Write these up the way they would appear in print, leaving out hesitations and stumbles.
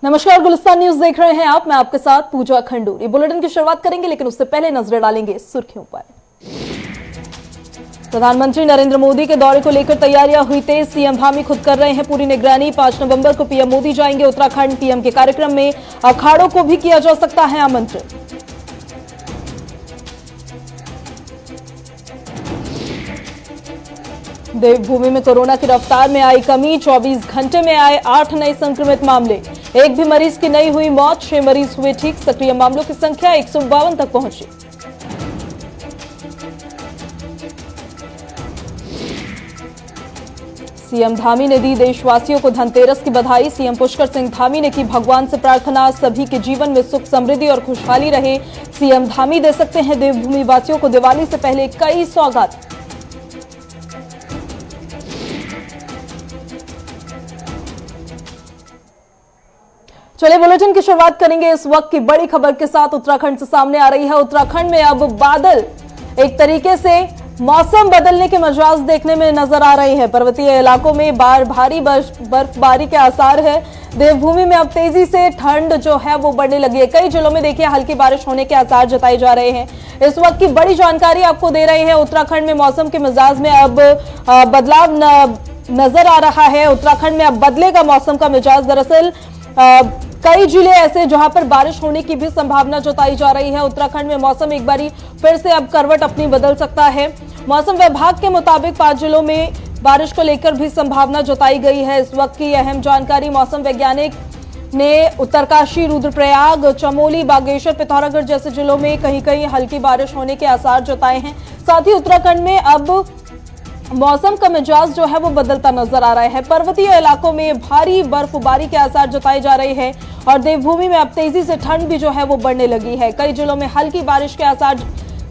नमस्कार, गुलिस्तान न्यूज देख रहे हैं आप। मैं आपके साथ पूजा खंडूरी। बुलेटिन की शुरुआत करेंगे, लेकिन उससे पहले नजर डालेंगे सुर्खियों पर। प्रधानमंत्री नरेंद्र मोदी के दौरे को लेकर तैयारियां हुई तेज। सीएम धामी खुद कर रहे हैं पूरी निगरानी। 5 नवंबर को पीएम मोदी जाएंगे उत्तराखंड। पीएम के कार्यक्रम में अखाड़ों को भी किया जा सकता है आमंत्रित। देवभूमि में कोरोना की रफ्तार में आई कमी। 24 घंटे में आए 8 नए संक्रमित मामले। एक भी मरीज की नहीं हुई मौत। 6 मरीज हुए ठीक। सक्रिय मामलों की संख्या 152 तक पहुंची। सीएम धामी ने दी देशवासियों को धनतेरस की बधाई। सीएम पुष्कर सिंह धामी ने की भगवान से प्रार्थना, सभी के जीवन में सुख समृद्धि और खुशहाली रहे। सीएम धामी दे सकते हैं देवभूमि वासियों को दिवाली से पहले कई सौगात। चलिए बुलेटिन की शुरुआत करेंगे इस वक्त की बड़ी खबर के साथ। उत्तराखंड से सामने आ रही है। उत्तराखंड में अब बादल एक तरीके से मौसम बदलने के मिजाज देखने में नजर आ रहे हैं। पर्वतीय इलाकों में भारी बर्फबारी के आसार है। देवभूमि में अब तेजी से ठंड जो है वो बढ़ने लगी है। कई जिलों में देखिए हल्की बारिश होने के आसार जताए जा रहे हैं। इस वक्त की बड़ी जानकारी आपको दे रहे हैं। उत्तराखंड में मौसम के मिजाज में अब बदलाव नजर आ रहा है। उत्तराखंड में अब बदलेगा मौसम का मिजाज। दरअसल कई जिले ऐसे जहां पर बारिश होने की भी संभावना जताई जा रही है। उत्तराखंड में मौसम एक बारी फिर से अब करवट अपनी बदल सकता है। मौसम विभाग के मुताबिक 5 जिलों में बारिश को लेकर भी संभावना जताई गई है। इस वक्त की अहम जानकारी मौसम वैज्ञानिक ने उत्तरकाशी, रुद्रप्रयाग, चमोली, बागेश्वर, पिथौरागढ़ जैसे जिलों में कहीं कहीं हल्की बारिश होने के आसार जताए हैं। साथ ही उत्तराखंड में अब मौसम का मिजाज जो है वो बदलता नजर आ रहा है। पर्वतीय इलाकों में भारी बर्फबारी के आसार जताए जा रहे हैं और देवभूमि में अब तेजी से ठंड भी जो है वो बढ़ने लगी है। कई जिलों में हल्की बारिश के आसार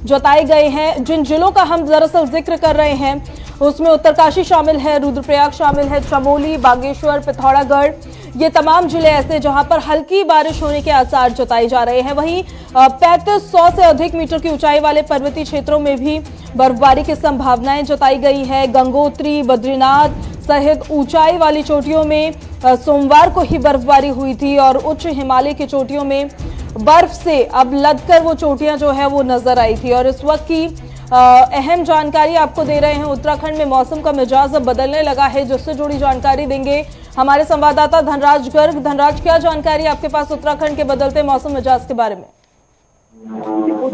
जताए गए हैं। जिन जिलों का हम दरअसल जिक्र कर रहे हैं उसमें उत्तरकाशी शामिल है, रुद्रप्रयाग शामिल है, चमोली, बागेश्वर, पिथौरागढ़, ये तमाम जिले ऐसे जहां पर हल्की बारिश होने के आसार जताए जा रहे हैं। वहीं 3500 से अधिक मीटर की ऊंचाई वाले पर्वतीय क्षेत्रों में भी बर्फबारी की संभावनाएं जताई गई है। गंगोत्री, बद्रीनाथ सहित ऊंचाई वाली चोटियों में सोमवार को ही बर्फबारी हुई थी और उच्च हिमालय की चोटियों में बर्फ से अब लदकर वो चोटियां जो है वो नजर आई थी। और इस वक्त की अहम जानकारी आपको दे रहे हैं। उत्तराखंड में मौसम का मिजाज अब बदलने लगा है, जिससे जुड़ी जानकारी देंगे हमारे संवाददाता धनराज गर्ग। धनराज, क्या जानकारी आपके पास उत्तराखंड के बदलते मौसम मिजाज के बारे में?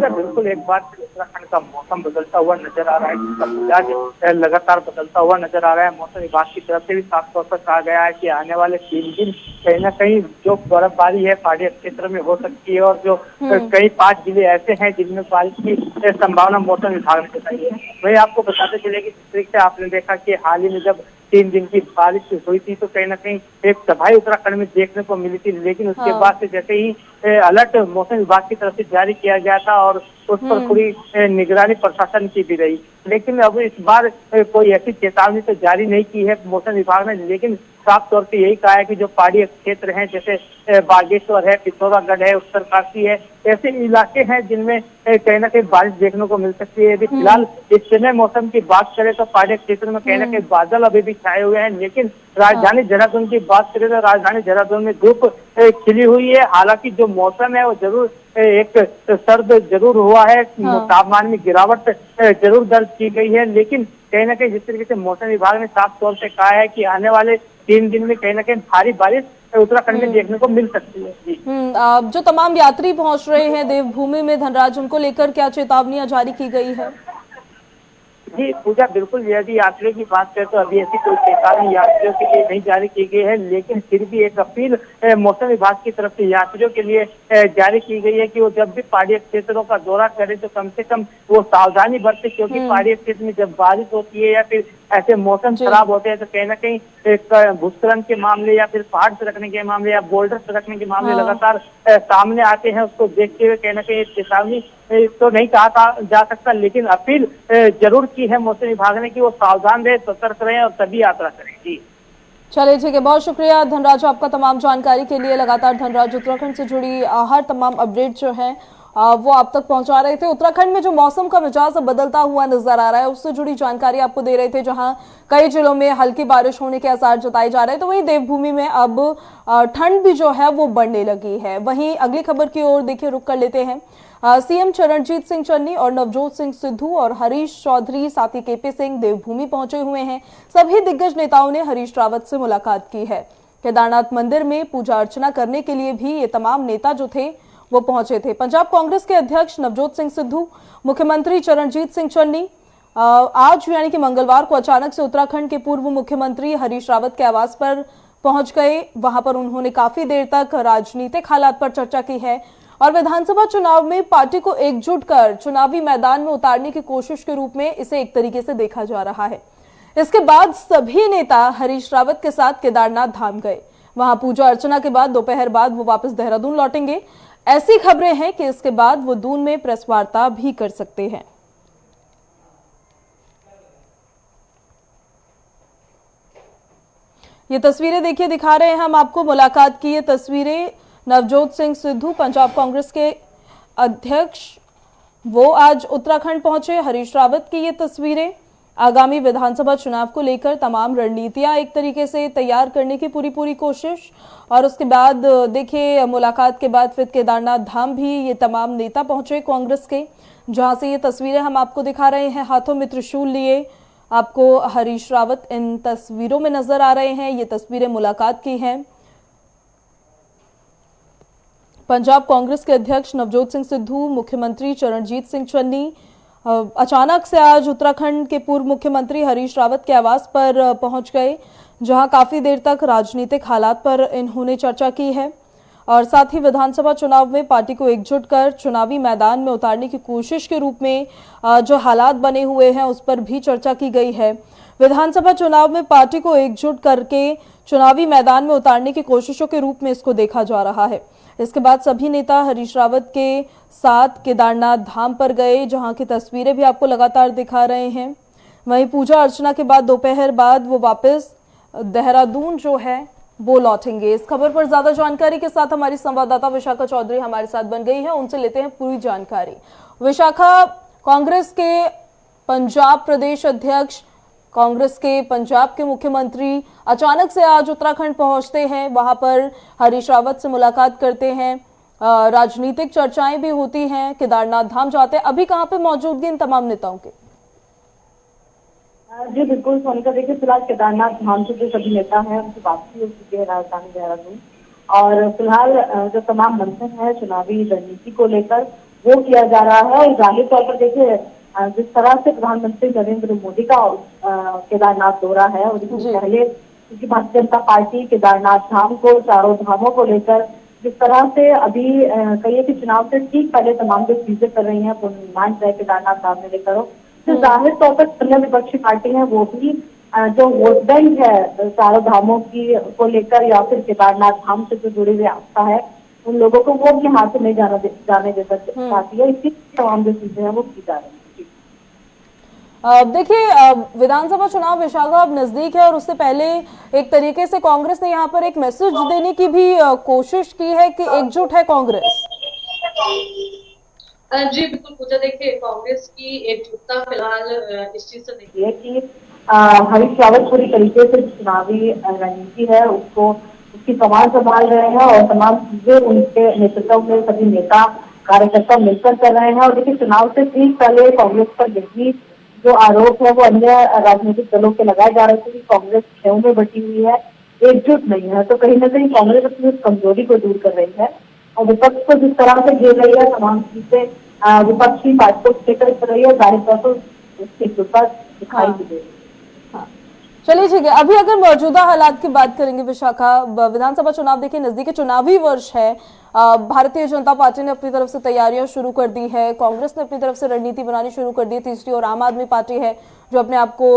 बिल्कुल एक बार उत्तराखंड का मौसम बदलता हुआ नजर आ रहा है, जिसका मिजाज लगातार बदलता हुआ नजर आ रहा है। मौसम विभाग की तरफ से भी साफ तौर पर कहा गया है कि आने वाले 3 दिन कहीं ना कहीं जो बर्फबारी है पहाड़ी क्षेत्र में हो सकती है और जो कई 5 जिले ऐसे हैं जिनमें बारिश की संभावना मौसम विभाग ने जताई है। वही आपको बताते चले कि जिस तरीके से आपने देखा कि हाल ही में जब 3 दिन की बारिश हुई थी तो कहीं ना कहीं एक तबाही उत्तराखंड में देखने को मिली थी, लेकिन उसके बाद से जैसे ही अलर्ट मौसम विभाग की तरफ से जारी किया गया था और उस पर पूरी निगरानी प्रशासन की भी रही, लेकिन अब इस बार कोई ऐसी चेतावनी तो जारी नहीं की है मौसम विभाग ने। लेकिन साफ तौर पे यही कहा है कि जो पहाड़ी क्षेत्र हैं जैसे बागेश्वर है, पिथौरागढ़ है, उत्तरकाशी है, ऐसे इलाके हैं जिनमें कहीं ना कहीं बारिश देखने को मिल सकती है। यदि फिलहाल इस समय मौसम की बात करें तो पहाड़ी क्षेत्र में कहीं ना कहीं बादल अभी भी छाए हुए हैं, लेकिन राजधानी देहरादून की बात करें तो राजधानी देहरादून में धूप खिली हुई है। हालांकि जो मौसम है वो जरूर एक सर्द जरूर हुआ है, तापमान में गिरावट जरूर दर्ज की गई है, लेकिन कहीं ना कहीं जिस तरीके से मौसम विभाग ने साफ तौर से कहा है कि आने वाले 3 दिन में कहीं ना कहीं भारी बारिश उत्तराखंड में देखने को मिल सकती है। जी जो तमाम यात्री पहुंच रहे हैं देवभूमि में, धनराज, उनको लेकर क्या चेतावनियां जारी की गई है? जी पूजा, बिल्कुल यदि यात्रियों की बात करें तो अभी ऐसी कोई चेतावनी यात्रियों के लिए नहीं जारी की गई है, लेकिन फिर भी एक अपील मौसम विभाग की तरफ से यात्रियों के लिए जारी की गई है कि वो जब भी पहाड़ी क्षेत्रों का दौरा करें तो कम से कम वो सावधानी बरते, क्योंकि पहाड़ी क्षेत्र में जब बारिश होती है या फिर ऐसे मौसम खराब होते हैं तो कहीं ना कहीं एक भूस्खलन के मामले या फिर पहाड़ सरकने के मामले या बोल्डर सरकने के मामले लगातार सामने आते हैं। उसको देखते हुए कहीं ना कहीं चेतावनी तो नहीं कहा जा सकता, लेकिन अपील जरूर की है मौसम विभाग ने कि वो सावधान रहे, सतर्क रहें और तभी यात्रा करें। जी चलिए ठीक है, बहुत शुक्रिया धनराज आपका तमाम जानकारी के लिए। लगातार धनराज उत्तराखंड से जुड़ी हर तमाम अपडेट जो है वो आप तक पहुंचा रहे थे। उत्तराखंड में जो मौसम का मिजाज बदलता हुआ नजर आ रहा है, उससे जुड़ी जानकारी आपको दे रहे थे, जहां कई जिलों में हल्की बारिश होने के आसार जताए जा रहे हैं। तो वहीं देवभूमि में अब ठंड भी जो है वो बढ़ने लगी है। वहीं अगली खबर की ओर देखिए रुक कर लेते हैं। सीएम चरणजीत सिंह चन्नी और नवजोत सिंह सिद्धू और हरीश चौधरी साथ ही केपी सिंह देवभूमि पहुंचे हुए हैं। सभी दिग्गज नेताओं ने हरीश रावत से मुलाकात की है। केदारनाथ मंदिर में पूजा अर्चना करने के लिए भी ये तमाम नेता जो थे वो पहुंचे थे। पंजाब कांग्रेस के अध्यक्ष नवजोत सिंह सिद्धू, मुख्यमंत्री चरणजीत सिंह चन्नी आज यानी कि मंगलवार को अचानक से उत्तराखंड के पूर्व मुख्यमंत्री हरीश रावत के आवास पर पहुंच गए। वहां पर उन्होंने काफी देर तक राजनीतिक हालात पर चर्चा की है और विधानसभा चुनाव में पार्टी को एकजुट कर चुनावी मैदान में उतारने की कोशिश के रूप में इसे एक तरीके से देखा जा रहा है। इसके बाद सभी नेता हरीश रावत के साथ केदारनाथ धाम गए। वहां पूजा अर्चना के बाद दोपहर बाद वो वापस देहरादून लौटेंगे। ऐसी खबरें हैं कि इसके बाद वो दून में प्रेस वार्ता भी कर सकते हैं। ये तस्वीरें देखिए दिखा रहे हैं हम आपको मुलाकात की। ये तस्वीरें नवजोत सिंह सिद्धू पंजाब कांग्रेस के अध्यक्ष, वो आज उत्तराखंड पहुंचे। हरीश रावत की ये तस्वीरें आगामी विधानसभा चुनाव को लेकर तमाम रणनीतियां एक तरीके से तैयार करने की पूरी कोशिश। और उसके बाद देखिए मुलाकात के बाद फिर केदारनाथ धाम भी ये तमाम नेता पहुंचे कांग्रेस के, जहां से ये तस्वीरें हम आपको दिखा रहे हैं। हाथों में त्रिशूल लिए आपको हरीश रावत इन तस्वीरों में नजर आ रहे हैं। ये तस्वीरें मुलाकात की हैं। पंजाब कांग्रेस के अध्यक्ष नवजोत सिंह सिद्धू, मुख्यमंत्री चरणजीत सिंह चन्नी अचानक से आज उत्तराखंड के पूर्व मुख्यमंत्री हरीश रावत के आवास पर पहुंच गए, जहां काफी देर तक राजनीतिक हालात पर इन्होंने चर्चा की है और साथ ही विधानसभा चुनाव में पार्टी को एकजुट कर चुनावी मैदान में उतारने की कोशिश के रूप में जो हालात बने हुए हैं उस पर भी चर्चा की गई है। विधानसभा चुनाव में पार्टी को एकजुट करके चुनावी मैदान में उतारने की कोशिशों के रूप में इसको देखा जा रहा है। इसके बाद सभी नेता हरीश रावत के साथ केदारनाथ धाम पर गए, जहां की तस्वीरें भी आपको लगातार दिखा रहे हैं। वहीं पूजा अर्चना के बाद दोपहर बाद वो वापस देहरादून जो है वो लौटेंगे। इस खबर पर ज्यादा जानकारी के साथ हमारी संवाददाता विशाखा चौधरी हमारे साथ बन गई है, उनसे लेते हैं पूरी जानकारी। विशाखा, कांग्रेस के पंजाब प्रदेश अध्यक्ष, कांग्रेस के पंजाब के मुख्यमंत्री अचानक से आज उत्तराखंड पहुंचते हैं, वहां पर हरीश रावत से मुलाकात करते हैं, राजनीतिक चर्चाएं भी होती हैं, केदारनाथ धाम जाते हैं। अभी कहां पे मौजूदगी इन तमाम नेताओं के? जी बिल्कुल सोनिका, देखिए फिलहाल केदारनाथ धाम से जो सभी नेता हैं उनकी वापसी हो चुकी है राजधानी देहरादून और फिलहाल जो तमाम मंथन है चुनावी रणनीति को लेकर वो किया जा रहा है। और जाहिर तौर पर देखिए जिस तरह से प्रधानमंत्री नरेंद्र मोदी का केदारनाथ दौरा है और इससे पहले क्योंकि भारतीय जनता पार्टी केदारनाथ धाम को, चारों धामों को लेकर जिस तरह से अभी कहिए कि चुनाव से ठीक पहले तमाम जो चीजें कर रही हैं पुनर्निर्माण चाहे केदारनाथ धाम में लेकर हो, तो जाहिर तौर पर अन्य विपक्षी पार्टी है वो भी जो वोट बैंक है चारों धामों की को लेकर या फिर केदारनाथ धाम से जो जुड़ी हुई आस्था है उन लोगों को वो अपने हाथ से नहीं जाने दे चाहती है। इसी तमाम जो चीजें हैं वो की जा रही है। देखिए विधानसभा चुनाव विशाखा अब नजदीक है और उससे पहले एक तरीके से कांग्रेस ने यहाँ पर एक मैसेज देने की भी कोशिश की है कि एकजुट है कांग्रेस। जी बिल्कुल पूजा, देखिए कांग्रेस की एकजुटता फिलहाल इस चीज से नहीं है कि हरीश रावत पूरी तरीके से चुनावी रणनीति है उसको उसकी कमान संभाल रहे हैं और तमाम चीजें उनके नेतृत्व में सभी नेता कार्यकर्ता मिलकर कर रहे हैं। और देखिए चुनाव से ठीक पहले कांग्रेस पर यही जो आरोप है वो अन्य राजनीतिक दलों के लगाए जा रहे थे कि कांग्रेस खेव में बटी हुई है, एकजुट नहीं है। तो कहीं ना कहीं कांग्रेस अपनी कमजोरी को दूर कर रही है और विपक्ष को जिस तरह से घेर रही है तमाम चीजें विपक्षी पार्टियों को लेकर कर रही है, जाहिर तौर पर उसकी एकजुटता दिखाई दे रही है। चलिए ठीक है, अभी अगर मौजूदा हालात की बात करेंगे विशाखा, विधानसभा चुनाव देखिए नजदीक चुनावी वर्ष है, भारतीय जनता पार्टी ने अपनी तरफ से तैयारियां शुरू कर दी है, कांग्रेस ने अपनी तरफ से रणनीति बनानी शुरू कर दी, तीसरी और आम आदमी पार्टी है जो अपने आप को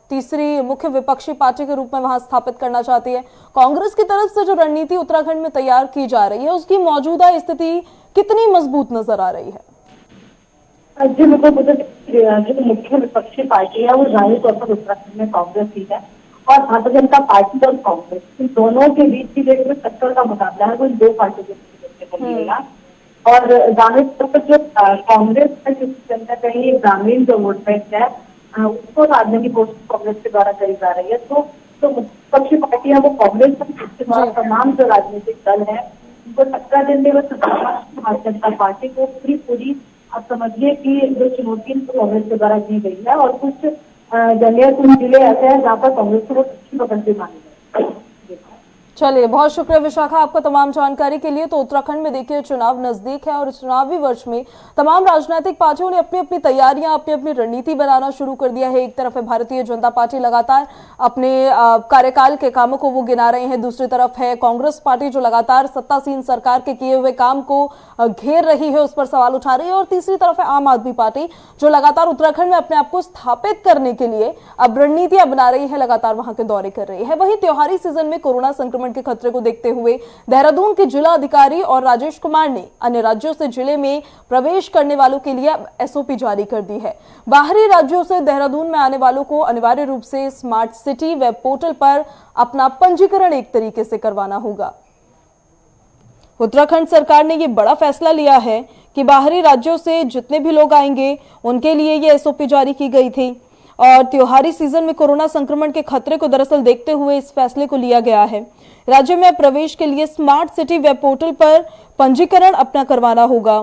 तीसरी मुख्य विपक्षी पार्टी के रूप में वहां स्थापित करना चाहती है। कांग्रेस की तरफ से जो रणनीति उत्तराखंड में तैयार की जा रही है उसकी मौजूदा स्थिति कितनी मजबूत नजर आ रही है? जी बिल्कुल, जो मुख्य विपक्षी पार्टी है वो जाहिर तौर पर उत्तराखंड में कांग्रेस ही है और भारतीय जनता पार्टी और कांग्रेस इन दोनों के बीच की जो टक्कर का मुकाबला है वो इन दो पार्टियों के बीच देखने को मिलेगा। और ग्रामीण स्तर पर जो कांग्रेस है, जिसके अंदर कहीं ग्रामीण जो वोट बैंक है उसको साधने की कोशिश कांग्रेस के द्वारा करी जा रही है। तो विपक्षी पार्टियां वो कांग्रेस के द्वारा तमाम जो राजनीतिक दल है उनको टक्कर देने व भारतीय जनता पार्टी को पूरी आप समझिए कि जो चुनौती कांग्रेस के द्वारा दी गई है, और कुछ जगह कुछ जिले ऐसे हैं जहाँ पर कांग्रेस को अच्छी पकड़ मानी जाए। चलिए, बहुत शुक्रिया विशाखा आपका तमाम जानकारी के लिए। तो उत्तराखंड में देखिए चुनाव नजदीक है और चुनावी वर्ष में तमाम राजनीतिक पार्टियों ने अपनी अपनी तैयारियां, अपनी अपनी रणनीति बनाना शुरू कर दिया है। एक तरफ है भारतीय जनता पार्टी लगातार अपने कार्यकाल के कामों को वो गिना रहे हैं, दूसरी तरफ है कांग्रेस पार्टी जो लगातार सत्तासीन सरकार के किए हुए काम को घेर रही है, उस पर सवाल उठा रही है, और तीसरी तरफ है आम आदमी पार्टी जो लगातार उत्तराखंड में अपने आप को स्थापित करने के लिए अब रणनीतियां बना रही है, लगातार वहां के दौरे कर रही है। वहीं त्योहारी सीजन में कोरोना संक्रमण के खतरे को देखते हुए देहरादून के जिला अधिकारी और राजेश कुमार ने अन्य राज्यों से जिले में प्रवेश करने वालों के लिए एसओपी जारी कर दी है। बाहरी राज्यों से देहरादून में आने वालों को अनिवार्य रूप से स्मार्ट सिटी वेब पोर्टल पर अपना पंजीकरण एक तरीके से करवाना होगा। उत्तराखंड सरकार ने यह बड़ा फैसला लिया है कि बाहरी राज्यों से जितने भी लोग आएंगे उनके लिए यह एसओपी जारी की गई थी, और त्योहारी सीजन में कोरोना संक्रमण के खतरे को दरअसल देखते हुए इस फैसले को लिया गया है। राज्य में प्रवेश के लिए स्मार्ट सिटी वेब पोर्टल पर पंजीकरण अपना करवाना होगा।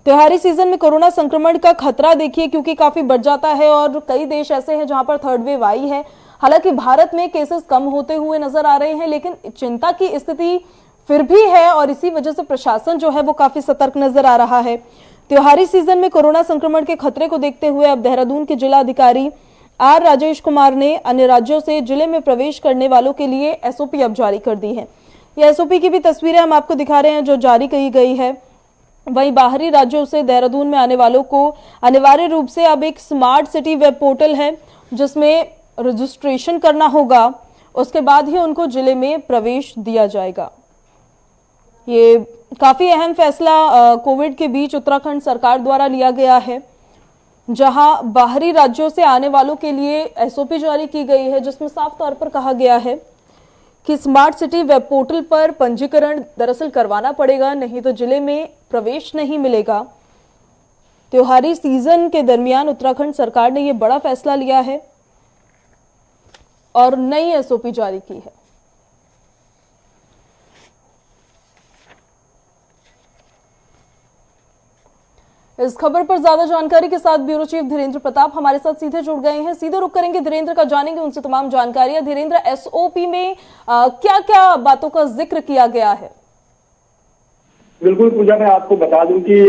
त्योहारी सीजन में कोरोना संक्रमण का खतरा देखिए क्योंकि काफी बढ़ जाता है, और कई देश ऐसे हैं जहां पर थर्ड वेव आई है। हालांकि भारत में केसेस कम होते हुए नजर आ रहे हैं, लेकिन चिंता की स्थिति फिर भी है, और इसी वजह से प्रशासन जो है वो काफी सतर्क नजर आ रहा है। त्योहारी सीजन में कोरोना संक्रमण के खतरे को देखते हुए अब देहरादून के जिला अधिकारी आर राजेश कुमार ने अन्य राज्यों से जिले में प्रवेश करने वालों के लिए एसओपी अब जारी कर दी है। ये एसओपी की भी तस्वीरें हम आपको दिखा रहे हैं जो जारी की गई है। वहीं बाहरी राज्यों से देहरादून में आने वालों को अनिवार्य रूप से अब एक स्मार्ट सिटी वेब पोर्टल है जिसमें रजिस्ट्रेशन करना होगा, उसके बाद ही उनको जिले में प्रवेश दिया जाएगा। ये काफी अहम फैसला कोविड के बीच उत्तराखंड सरकार द्वारा लिया गया है, जहां बाहरी राज्यों से आने वालों के लिए एसओपी जारी की गई है, जिसमें साफ तौर पर कहा गया है कि स्मार्ट सिटी वेब पोर्टल पर पंजीकरण दरअसल करवाना पड़ेगा, नहीं तो जिले में प्रवेश नहीं मिलेगा। त्योहारी सीजन के दरमियान उत्तराखंड सरकार ने यह बड़ा फैसला लिया है और नई एसओपी जारी की है। इस खबर पर ज्यादा जानकारी के साथ ब्यूरो चीफ धीरेन्द्र प्रताप हमारे साथ सीधे जुड़ गए हैं। सीधे रुक करेंगे धीरेन्द्र का, जानेंगे उनसे तमाम जानकारियां। धीरेन्द्र, एसओपी में क्या क्या बातों का जिक्र किया गया है? बिल्कुल पूजा, मैं आपको बता दूं कि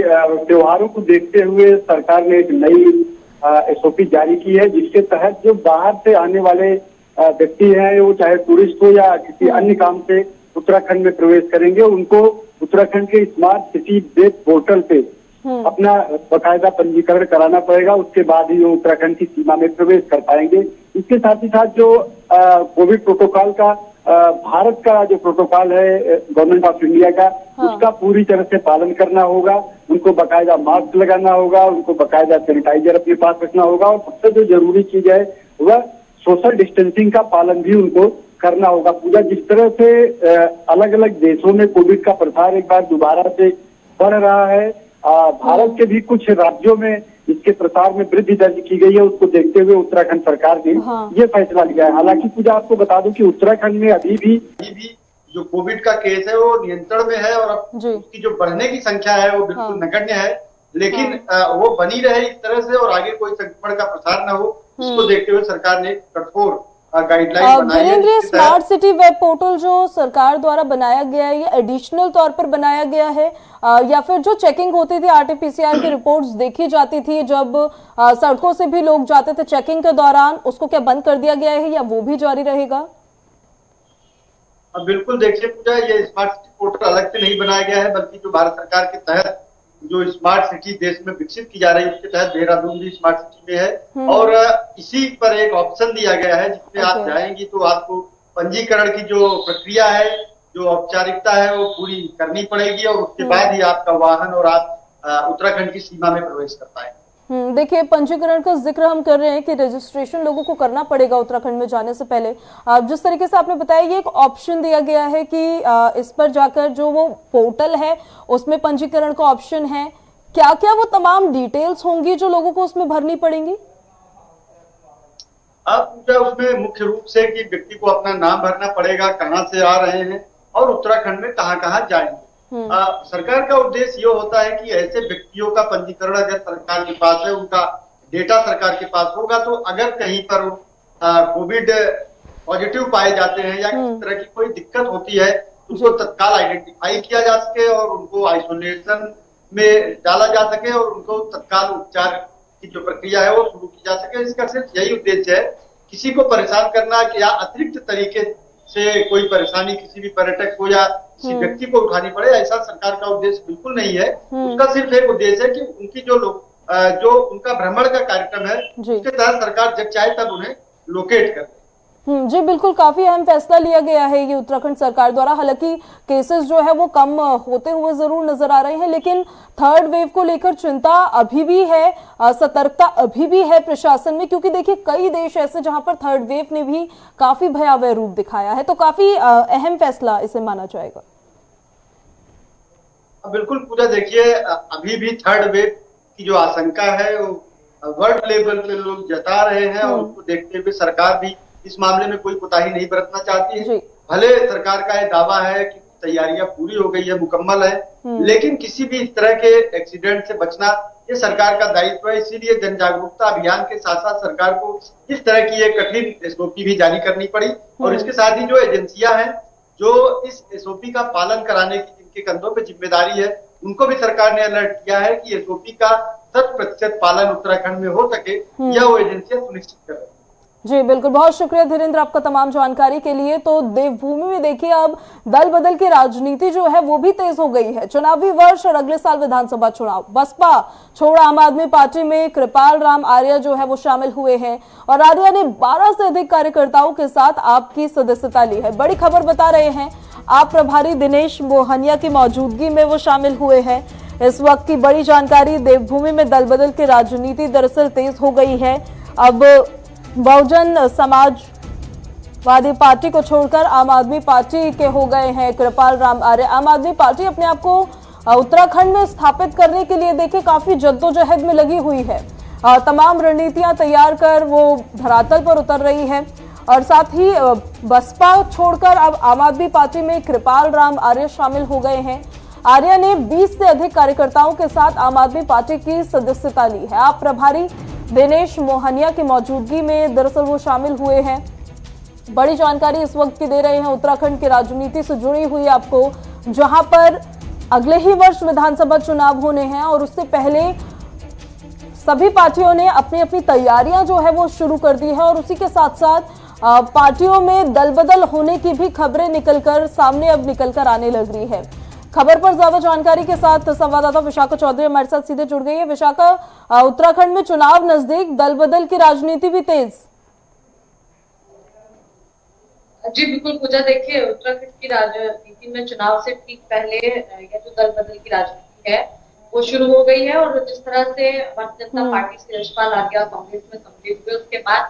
त्योहारों को देखते हुए सरकार ने एक नई एसओपी जारी की है, जिसके तहत जो बाहर से आने वाले व्यक्ति हैं, वो चाहे टूरिस्ट हो या किसी अन्य काम से उत्तराखंड में प्रवेश करेंगे, उनको उत्तराखंड के स्मार्ट सिटी वेब पोर्टल पे अपना बकायदा पंजीकरण कराना पड़ेगा। उसके बाद ही वो उत्तराखंड की सीमा में प्रवेश कर पाएंगे। इसके साथ ही साथ जो कोविड प्रोटोकॉल का भारत का जो प्रोटोकॉल है गवर्नमेंट ऑफ इंडिया का, उसका पूरी तरह से पालन करना होगा। उनको बकायदा मास्क लगाना होगा, उनको बकायदा सैनिटाइजर अपने पास रखना होगा, और सबसे जो जरूरी चीज है वह सोशल डिस्टेंसिंग का पालन भी उनको करना होगा। पूजा, जिस तरह से अलग अलग देशों में कोविड का प्रसार एक बार दोबारा से बढ़ रहा है, भारत के भी कुछ राज्यों में इसके प्रसार में वृद्धि दर्ज की गई है, उसको देखते हुए उत्तराखंड सरकार ने ये फैसला लिया है। हालांकि पूजा, आपको बता दूं कि उत्तराखंड में अभी भी जो कोविड का केस है वो नियंत्रण में है, और अब उसकी जो बढ़ने की संख्या है वो बिल्कुल नगण्य है, लेकिन वो बनी रहे इस तरह से और आगे कोई संक्रमण का प्रसार न हो, इसको देखते हुए सरकार ने कठोर गाइडलाइन बनाई है। स्मार्ट सिटी वेब पोर्टल जो सरकार द्वारा बनाया गया है, ये एडिशनल तौर पर बनाया गया है या फिर जो चेकिंग होती थी आरटीपीसीआर की रिपोर्ट्स देखी जाती थी जब सड़कों से भी लोग जाते थे चेकिंग के दौरान, उसको क्या बंद कर दिया गया है या वो भी जारी रहेगा? बिल्कुल, देखिए पूजा, ये स्मार्ट सिटी पोर्टल अलग से नहीं बनाया गया है, बल्कि जो भारत सरकार के तहत जो स्मार्ट सिटी देश में विकसित की जा रही है उसके तहत देहरादून भी स्मार्ट सिटी में है, और इसी पर एक ऑप्शन दिया गया है जिसमें आप जाएंगी तो आपको पंजीकरण की जो प्रक्रिया है, जो औपचारिकता है, वो पूरी करनी पड़ेगी, और उसके बाद ही आपका वाहन और आप उत्तराखंड की सीमा में प्रवेश कर पाएंगे। देखिए, पंजीकरण का जिक्र हम कर रहे हैं कि रजिस्ट्रेशन लोगों को करना पड़ेगा उत्तराखंड में जाने से पहले। जिस तरीके से आपने बताया, ये एक ऑप्शन दिया गया है कि इस पर जाकर जो वो पोर्टल है उसमें पंजीकरण का ऑप्शन है। क्या क्या वो तमाम डिटेल्स होंगी जो लोगों को उसमें भरनी पड़ेंगी? अब उसमें मुख्य रूप से कि व्यक्ति को अपना नाम भरना पड़ेगा, कहाँ से आ रहे हैं और उत्तराखंड में कहाँ कहाँ जाएंगे। सरकार का उद्देश्य ये होता है कि ऐसे व्यक्तियों का पंजीकरण अगर सरकार के पास है, उनका डेटा सरकार के पास होगा, तो अगर कहीं पर कोविड पॉजिटिव पाए जाते हैं या किसी तरह की कोई दिक्कत होती है, उनको तत्काल आइडेंटिफाई किया जा सके और उनको आइसोलेशन में डाला जा सके और उनको तत्काल उपचार की जो प्रक्रिया है वो शुरू की जा सके। इसका सिर्फ यही उद्देश्य है, किसी को परेशान करना या अतिरिक्त तरीके से कोई परेशानी किसी भी पर्यटक को या किसी व्यक्ति को उठानी पड़े, ऐसा सरकार का उद्देश्य बिल्कुल नहीं है। उसका सिर्फ एक उद्देश्य है कि उनकी जो उनका भ्रमण का कार्यक्रम है उसके तहत सरकार जब चाहे तब उन्हें लोकेट कर। जी बिल्कुल, काफी अहम फैसला लिया गया है ये उत्तराखंड सरकार द्वारा। हालांकि केसेस जो है वो कम होते हुए जरूर नजर आ रहे हैं, लेकिन थर्ड वेव को लेकर चिंता अभी भी है, सतर्कता अभी भी है प्रशासन में, क्योंकि देखिए कई देश ऐसे जहां पर थर्ड वेव ने भी काफी भयावह रूप दिखाया है। तो काफी अहम फैसला इसे माना जाएगा। बिल्कुल पूजा, देखिए अभी भी थर्ड वेव की जो आशंका है वो वर्ल्ड लेवल पे लोग जता रहे हैं और उसको देखते हुए सरकार भी इस मामले में कोई कोताही नहीं बरतना चाहती है। भले सरकार का ये दावा है कि तैयारियां पूरी हो गई है, मुकम्मल है, लेकिन किसी भी इस तरह के एक्सीडेंट से बचना ये सरकार का दायित्व है। इसीलिए जन जागरूकता अभियान के साथ साथ सरकार को इस तरह की एक कठिन एसओपी भी जारी करनी पड़ी और इसके साथ ही जो एजेंसियां हैं जो इस एसओपी का पालन कराने की जिनके कंधों पे जिम्मेदारी है, उनको भी सरकार ने अलर्ट किया है कि एसओपी का 100% पालन उत्तराखंड में हो सके, यह वो एजेंसियां सुनिश्चित कर रही है। जी बिल्कुल, बहुत शुक्रिया धीरेन्द्र आपका तमाम जानकारी के लिए। तो देवभूमि में देखिए अब दल बदल की राजनीति जो है वो भी तेज हो गई है। चुनावी वर्ष और अगले साल विधानसभा चुनाव, बसपा छोड़ आम आदमी पार्टी में कृपाल राम आर्या जो है वो शामिल हुए हैं और आर्या ने 12 से अधिक कार्यकर्ताओं के साथ आपकी सदस्यता ली है। बड़ी खबर बता रहे हैं, आप प्रभारी दिनेश मोहनिया की मौजूदगी में वो शामिल हुए हैं। इस वक्त की बड़ी जानकारी, देवभूमि में दल बदल की राजनीति दरअसल तेज हो गई है। अब बहुजन समाजवादी पार्टी को छोड़कर आम आदमी पार्टी के हो गए हैं कृपाल राम आर्य। आम आदमी पार्टी अपने आप को उत्तराखंड में स्थापित करने के लिए देखिए काफी जद्दोजहद में लगी हुई है। तमाम रणनीतियां तैयार कर वो धरातल पर उतर रही है और साथ ही बसपा छोड़कर अब आम आदमी पार्टी में कृपाल राम आर्य शामिल हो गए हैं। आर्य ने 20 से अधिक कार्यकर्ताओं के साथ आम आदमी पार्टी की सदस्यता ली है। आप प्रभारी दिनेश मोहनिया की मौजूदगी में दरअसल वो शामिल हुए हैं। बड़ी जानकारी इस वक्त की दे रहे हैं उत्तराखंड की राजनीति से जुड़ी हुई आपको, जहां पर अगले ही वर्ष विधानसभा चुनाव होने हैं और उससे पहले सभी पार्टियों ने अपनी अपनी तैयारियां जो है वो शुरू कर दी है और उसी के साथ साथ पार्टियों में दल बदल होने की भी खबरें निकलकर सामने अब निकलकर आने लग रही है। खबर पर ज्यादा जानकारी के साथ संवाददाता विशाखा चौधरी हमारे साथ सीधे जुड़ गई है। विशाखा, उत्तराखंड में चुनाव नजदीक, दल बदल की राजनीति भी तेज। जी बिल्कुल पूजा, देखिए उत्तराखंड की राजनीति में चुनाव से ठीक पहले यह जो दल बदल की राजनीति है वो शुरू हो गई है और जिस तरह से भारतीय जनता पार्टी से यशपाल आर्या कांग्रेस में सम्मिलित हुए, उसके बाद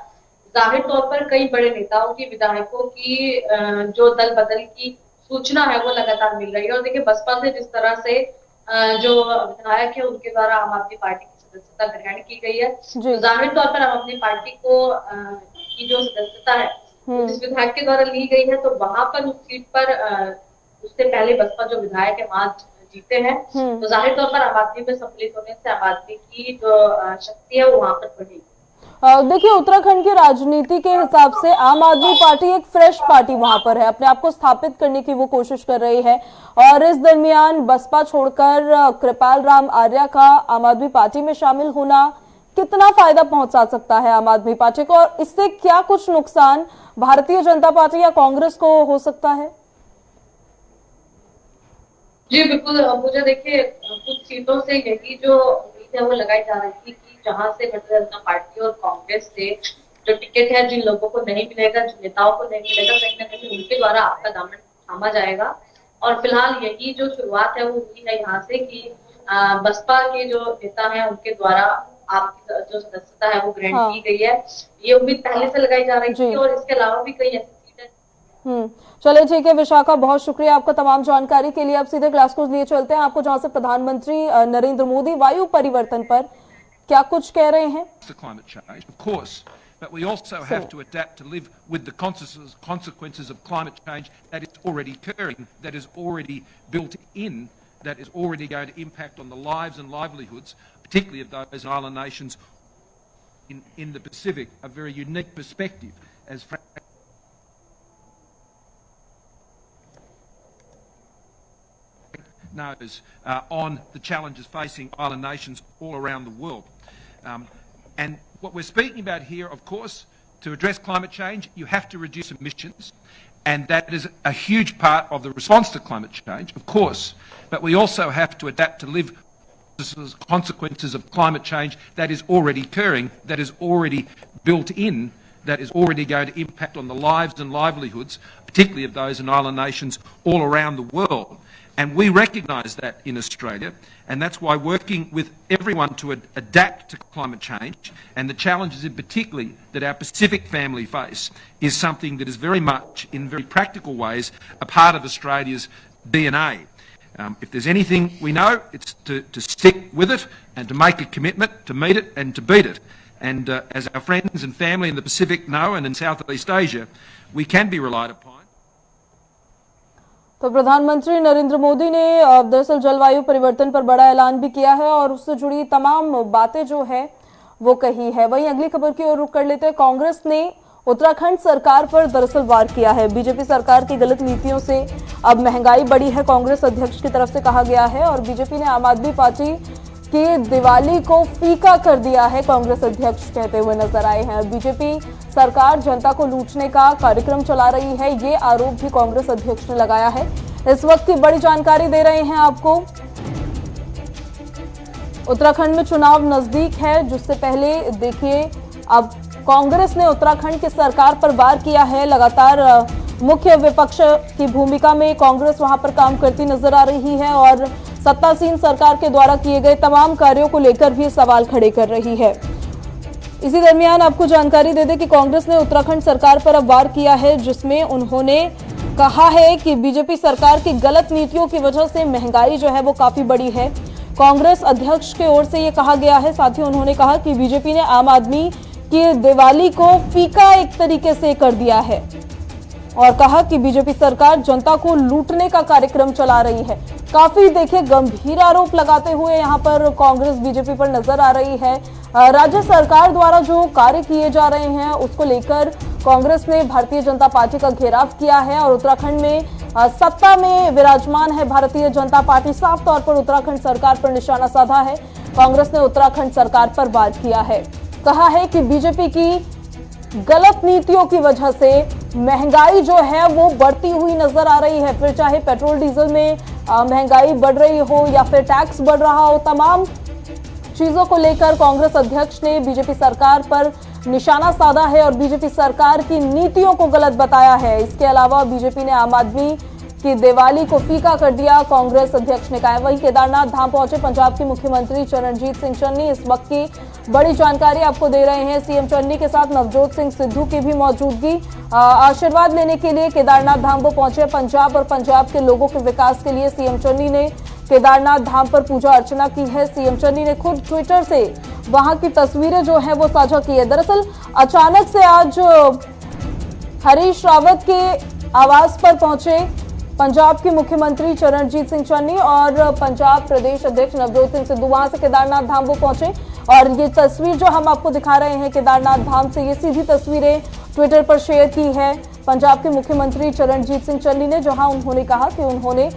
जाहिर तौर पर कई बड़े नेताओं की, विधायकों की जो दल बदल की सूचना है वो लगातार मिल रही है। और देखिए बसपा से जिस तरह से जो विधायक है उनके द्वारा आम आदमी पार्टी की सदस्यता ग्रहण की गई है, तो जाहिर तौर पर आम आदमी पार्टी को की जो सदस्यता है जिस विधायक के द्वारा ली गई है, तो वहां पर उस सीट पर उससे पहले बसपा जो विधायक है वहां जीते हैं, तो जाहिर तौर पर आम आदमी में सम्मिलित होने से आम आदमी की जो शक्ति है वो वहां पर बढ़ेगी। देखिए उत्तराखंड की राजनीति के हिसाब से आम आदमी पार्टी एक फ्रेश पार्टी वहां पर है, अपने आप को स्थापित करने की वो कोशिश कर रही है और इस दरमियान बसपा छोड़कर कृपाल राम आर्या का आम आदमी पार्टी में शामिल होना कितना फायदा पहुंचा सकता है आम आदमी पार्टी को और इससे क्या कुछ नुकसान भारतीय जनता पार्टी या कांग्रेस को हो सकता है? जी बिल्कुल मुझे देखिए कुछ सीटों से यही जो उम्मीद है वो लगाई जा रही थी कि जहां से भारतीय जनता पार्टी और कांग्रेस से जो टिकट है जिन लोगों को नहीं मिलेगा, जिन नेताओं को नहीं मिलेगा, कहीं ना कहीं उनके द्वारा आपका दामन थामा जाएगा। और फिलहाल यही जो शुरुआत है वो हुई है यहाँ से कि बसपा के जो नेता है उनके द्वारा आपकी जो सदस्यता है वो ग्रहण हाँ। की गई है। ये उम्मीद पहले से लगाई जा रही जी। थी और इसके अलावा भी कई ऐसी सीटें। चलिए ठीक है विशाखा, बहुत शुक्रिया आपका तमाम जानकारी के लिए। अब सीधे क्लास को लिए चलते हैं आपको, जहां से प्रधानमंत्री नरेंद्र मोदी वायु परिवर्तन पर क्या कुछ कह रहे हैं। The climate change, of course, but we also have to adapt to live with the consequences of climate change that is already occurring, that is already built in, that is already going to impact on the lives and livelihoods, particularly of those island nations in the Pacific. A very unique perspective, as Frank knows, on the challenges facing island nations all around the world. And what we're speaking about here, of course, to address climate change, you have to reduce emissions, and that is a huge part of the response to climate change, of course. But we also have to adapt to live with the consequences of climate change that is already occurring, that is already built in, that is already going to impact on the lives and livelihoods, particularly of those in island nations all around the world. And we recognise that in Australia, and that's why working with everyone to adapt to climate change and the challenges in particularly that our Pacific family face is something that is very much, in very practical ways, a part of Australia's DNA. If there's anything we know, it's to stick with it and to make a commitment to meet it and to beat it. And as our friends and family in the Pacific know, and in Southeast Asia, we can be relied upon. तो प्रधानमंत्री नरेंद्र मोदी ने दरअसल जलवायु परिवर्तन पर बड़ा ऐलान भी किया है और उससे जुड़ी तमाम बातें जो है वो कही है। वहीं अगली खबर की ओर रुख कर लेते हैं। कांग्रेस ने उत्तराखंड सरकार पर दरअसल वार किया है। बीजेपी सरकार की गलत नीतियों से अब महंगाई बढ़ी है, कांग्रेस अध्यक्ष की तरफ से कहा गया है। और बीजेपी ने आम आदमी पार्टी की दिवाली को फीका कर दिया है, कांग्रेस अध्यक्ष कहते हुए नजर आए हैं। बीजेपी सरकार जनता को लूटने का कार्यक्रम चला रही है, ये आरोप भी कांग्रेस अध्यक्ष ने लगाया है। इस वक्त की बड़ी जानकारी दे रहे हैं आपको। उत्तराखंड में चुनाव नजदीक है, जिससे पहले देखिए अब कांग्रेस ने उत्तराखंड की सरकार पर वार किया है। लगातार मुख्य विपक्ष की भूमिका में कांग्रेस वहां पर काम करती नजर आ रही है और सत्तासीन सरकार के द्वारा किए गए तमाम कार्यों को लेकर भी सवाल खड़े कर रही है। इसी दरमियान आपको जानकारी दे दें कि कांग्रेस ने उत्तराखंड सरकार पर अब वार किया है, जिसमें उन्होंने कहा है कि बीजेपी सरकार की गलत नीतियों की वजह से महंगाई जो है वो काफी बढ़ी है। कांग्रेस अध्यक्ष की ओर से ये कहा गया है। साथ ही उन्होंने कहा कि बीजेपी ने आम आदमी की दिवाली को फीका एक तरीके से कर दिया है और कहा कि बीजेपी सरकार जनता को लूटने का कार्यक्रम चला रही है। काफी देखिए गंभीर आरोप लगाते हुए यहाँ पर कांग्रेस बीजेपी पर नजर आ रही है। राज्य सरकार द्वारा जो कार्य किए जा रहे हैं उसको लेकर कांग्रेस ने भारतीय जनता पार्टी का घेराव किया है और उत्तराखंड में सत्ता में विराजमान है भारतीय जनता पार्टी। साफ तौर पर उत्तराखंड सरकार पर निशाना साधा है। कांग्रेस ने उत्तराखंड सरकार पर वार किया है, कहा है कि बीजेपी की गलत नीतियों की वजह से महंगाई जो है वो बढ़ती हुई नजर आ रही है। फिर चाहे पेट्रोल डीजल में महंगाई बढ़ रही हो या फिर टैक्स बढ़ रहा हो, तमाम चीजों को लेकर कांग्रेस अध्यक्ष ने बीजेपी सरकार पर निशाना साधा है और बीजेपी सरकार की नीतियों को गलत बताया है। इसके अलावा बीजेपी ने आम आदमी की दिवाली को फीका कर दिया, कांग्रेस अध्यक्ष ने कहा। वहीं केदारनाथ धाम पहुंचे पंजाब के मुख्यमंत्री चरणजीत सिंह चन्नी। इस वक्त की बड़ी जानकारी आपको दे रहे हैं। सीएम चन्नी के साथ नवजोत सिंह सिद्धू की भी मौजूदगी। आशीर्वाद लेने के लिए केदारनाथ धाम को पहुंचे पंजाब और पंजाब के लोगों के विकास के लिए सीएम चन्नी ने केदारनाथ धाम पर पूजा अर्चना की है। सीएम चन्नी ने खुद ट्विटर से वहां की तस्वीरें जो है वो साझा की है। दरअसल अचानक से आज हरीश रावत के आवास पर पहुंचे पंजाब के मुख्यमंत्री चरणजीत सिंह चन्नी और पंजाब प्रदेश अध्यक्ष नवजोत सिंह सिद्धू वहां से केदारनाथ धाम वो पहुंचे और ये तस्वीर जो हम आपको दिखा रहे हैं केदारनाथ धाम से, ये सीधी तस्वीरें ट्विटर पर शेयर की है पंजाब के मुख्यमंत्री चरणजीत सिंह चन्नी ने, जहां उन्होंने कहा कि उन्होंने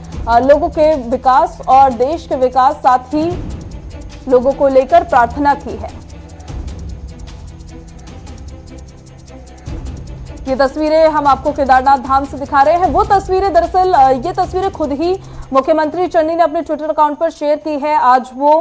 लोगों के विकास और देश के विकास साथ ही लोगों को लेकर प्रार्थना की है। ये तस्वीरें हम आपको केदारनाथ धाम से दिखा रहे हैं। वो तस्वीरें दरअसल ये तस्वीरें खुद ही मुख्यमंत्री चन्नी ने अपने ट्विटर अकाउंट पर शेयर की है। आज वो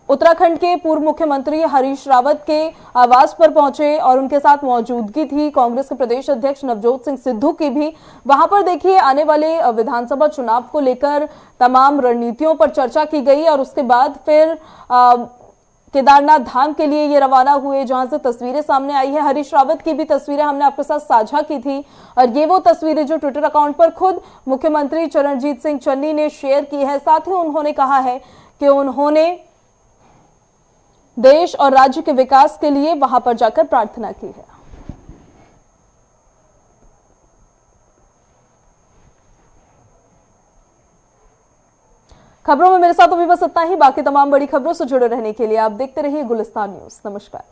उत्तराखंड के पूर्व मुख्यमंत्री हरीश रावत के आवास पर पहुंचे और उनके साथ मौजूदगी थी कांग्रेस के प्रदेश अध्यक्ष नवजोत सिंह सिद्धू की भी। वहां पर देखिए आने वाले विधानसभा चुनाव को लेकर तमाम रणनीतियों पर चर्चा की गई और उसके बाद फिर केदारनाथ धाम के लिए ये रवाना हुए, जहां से तस्वीरें सामने आई है। हरीश रावत की भी तस्वीरें हमने आपके साथ साझा की थी और ये वो तस्वीरें जो ट्विटर अकाउंट पर खुद मुख्यमंत्री चरणजीत सिंह चन्नी ने शेयर की है। साथ ही उन्होंने कहा है कि उन्होंने देश और राज्य के विकास के लिए वहां पर जाकर प्रार्थना की है। खबरों में मेरे साथ अभी बस इतना ही। बाकी तमाम बड़ी खबरों से जुड़े रहने के लिए आप देखते रहिए गुलिस्तान न्यूज। नमस्कार।